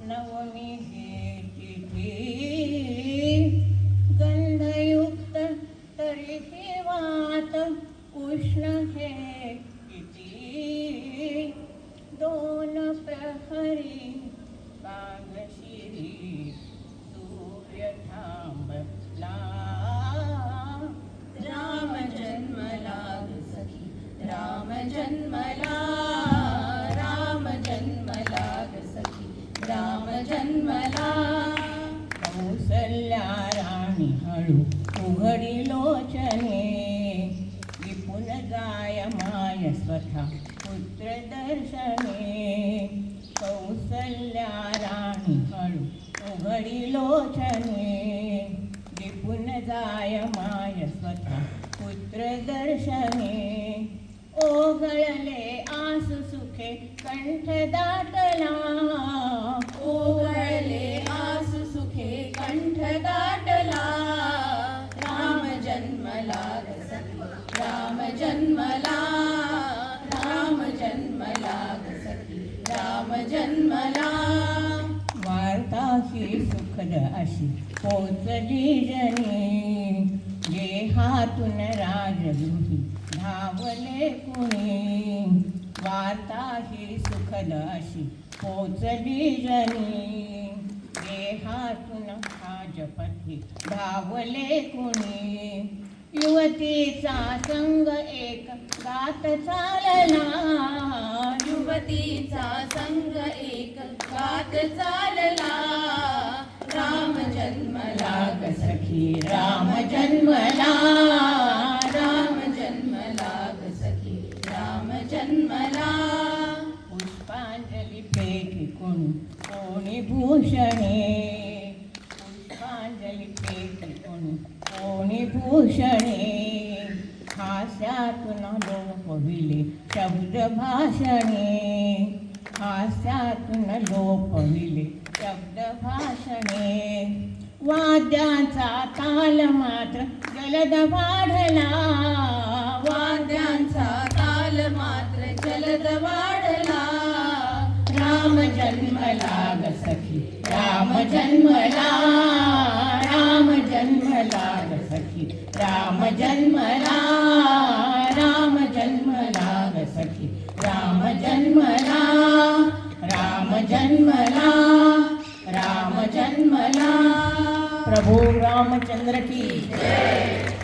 नवमी हे तिथी गंधयुक्त तरीही वात उष्ण हे किती दोन प्रहरी कागशिरी सूर्य थांबला राम जन्मला सखी राम जन्मला राम जन्मला सखी राम जन्मला कौसल्या राणी हळू उघडी लोचने विपुल जाय माय स्वतः पुत्र दर्शने कौसल्या राणी हळू उघडी लोचने विपुल जाय माय स्वतः पुत्र दर्शने ओघळले आसु सुखे कंठ दाटला ओघळले आसु सुखे कंठ दाटला राम जन्मला सखी राम जन्मला राम जन्मला सखी राम जन्मला वार्ता ही सुखद अशी पोचली जनी गेहातून राजगृही धावले कुणी वार्ता ही सुखद अशी पोचली जनी गेहातून राजपथी धावले कुणी युवतीचा संग एक गात चालला युवतीचा संग एक गात चालला राम जन्मला ग सखी राम जन्मला राम जन्मला ग सखी राम जन्मला पुष्पांजली पेटी कोणी भूषणे पुष्पांजली पेटी कोणी भूषणे हास्यातून लोपविले शब्द भाषणे हास्यातून लोपविले शब्द भाषणे वाद्यांचा ताल मात्र जलद वाढला वाद्यांचा ताल मात्र जलद वाढला राम जन्मला ग सखी राम जन्मला राम जन्मला ग सखी राम जन्मला राम जन्मला ग सखी राम जन्मला राम जन्मला राम जन्मला प्रभु रामचंद्र की जय।